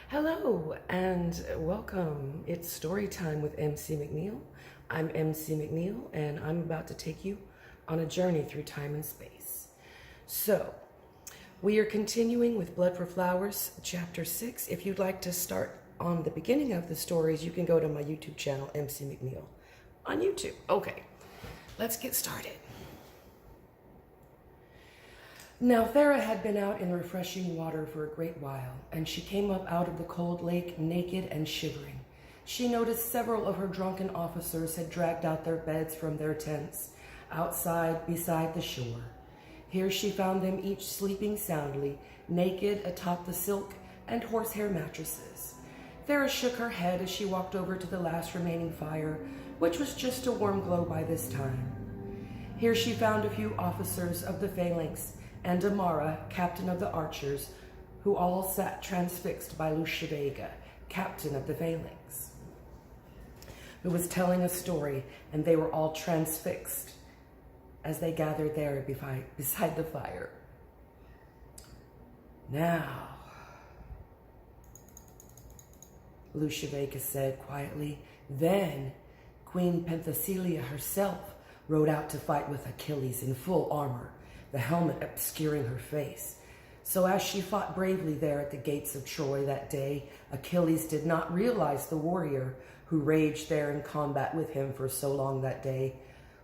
Hello and welcome. It's story time with MC McNeil. I'm MC McNeil and I'm about to take you on a journey through time and space. So, we are continuing with Blood for Flowers, Chapter 6. If you'd like to start on the beginning of the stories, you can go to my YouTube channel, MC McNeil, on YouTube. Okay, let's get started. Now, Thera had been out in the refreshing water for a great while, and she came up out of the cold lake naked and shivering. She noticed several of her drunken officers had dragged out their beds from their tents outside beside the shore. Here she found them each sleeping soundly, naked atop the silk and horsehair mattresses. Thera shook her head as she walked over to the last remaining fire, which was just a warm glow by this time. Here she found a few officers of the phalanx and Amara, captain of the archers, who all sat transfixed by Lucia, captain of the phalanx, who was telling a story, and they were all transfixed as they gathered there beside the fire. Now, Lucia said quietly, then Queen Penthesilea herself rode out to fight with Achilles in full armor, the helmet obscuring her face. So as she fought bravely there at the gates of Troy that day, Achilles did not realize the warrior who raged there in combat with him for so long that day,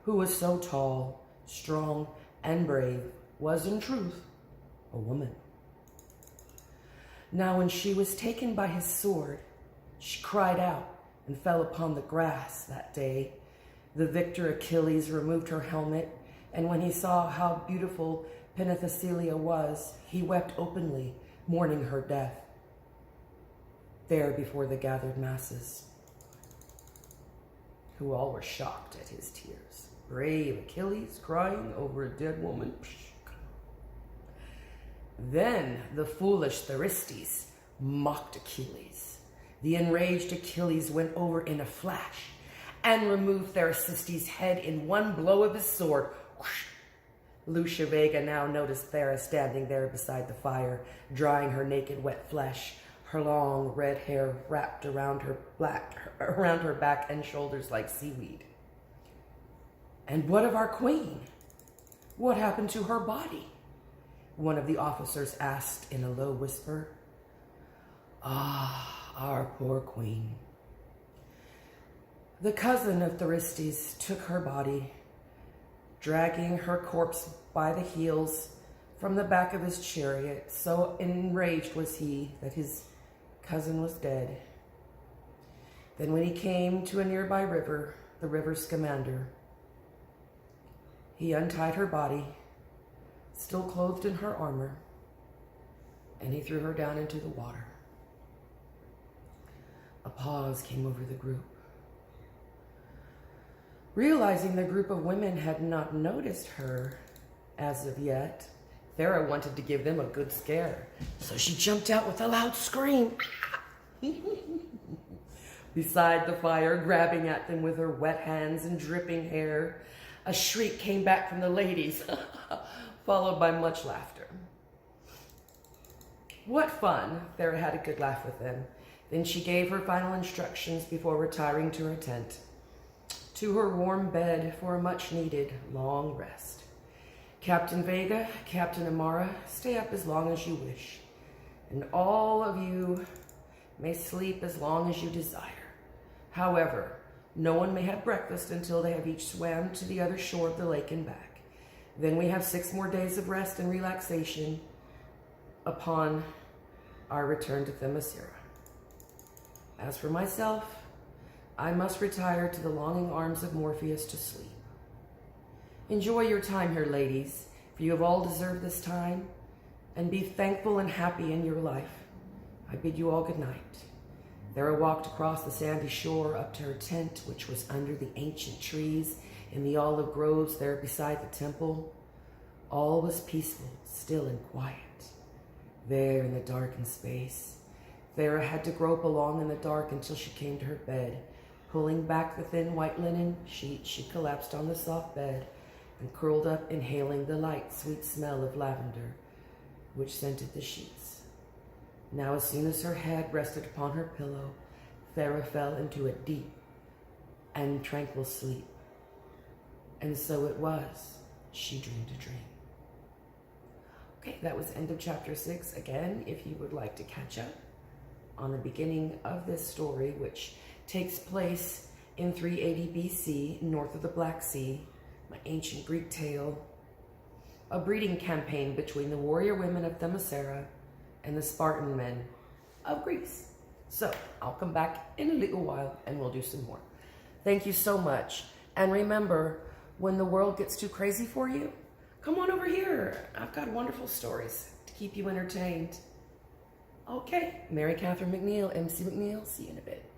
who was so tall, strong, and brave, was in truth a woman. Now when she was taken by his sword, she cried out and fell upon the grass that day. The victor Achilles removed her helmet, and when he saw how beautiful Penthesilea was, he wept openly, mourning her death, there before the gathered masses, who all were shocked at his tears. Brave Achilles crying over a dead woman. Then the foolish Thyristes mocked Achilles. The enraged Achilles went over in a flash and removed Thyristes' head in one blow of his sword. Lucia now noticed Thera standing there beside the fire, drying her naked wet flesh, her long red hair wrapped around her back and shoulders like seaweed. And what of our queen? What happened to her body? One of the officers asked in a low whisper. Ah, our poor queen. The cousin of Thyristes took her body, dragging her corpse by the heels from the back of his chariot. So enraged was he that his cousin was dead. Then when he came to a nearby river, the river's Scamander, he untied her body, still clothed in her armor, and he threw her down into the water. A pause came over the group. Realizing the group of women had not noticed her as of yet, Thera wanted to give them a good scare, so she jumped out with a loud scream beside the fire, grabbing at them with her wet hands and dripping hair. A shriek came back from the ladies, followed by much laughter. What fun! Thera had a good laugh with them. Then she gave her final instructions before retiring to her tent, to her warm bed for a much-needed long rest. Captain Vega, Captain Amara, stay up as long as you wish, and all of you may sleep as long as you desire. However, no one may have breakfast until they have each swam to the other shore of the lake and back. Then we have 6 more days of rest and relaxation upon our return to Themiscyra. As for myself, I must retire to the longing arms of Morpheus to sleep. Enjoy your time here, ladies, for you have all deserved this time, and be thankful and happy in your life. I bid you all good night. Thera walked across the sandy shore up to her tent, which was under the ancient trees in the olive groves there beside the temple. All was peaceful, still and quiet. There in the darkened space, Thera had to grope along in the dark until she came to her bed. Pulling back the thin white linen sheet, she collapsed on the soft bed and curled up, inhaling the light, sweet smell of lavender, which scented the sheets. Now, as soon as her head rested upon her pillow, Thera fell into a deep and tranquil sleep. And so it was, she dreamed a dream. Okay, that was the end of chapter 6. Again, if you would like to catch up on the beginning of this story, which takes place in 380 BC, north of the Black Sea, my ancient Greek tale, a breeding campaign between the warrior women of Themiscyra and the Spartan men of Greece. So I'll come back in a little while and we'll do some more. Thank you so much. And remember, when the world gets too crazy for you, come on over here. I've got wonderful stories to keep you entertained. Okay, Mary Catherine McNeil, M.C. McNeel's. See you in a bit.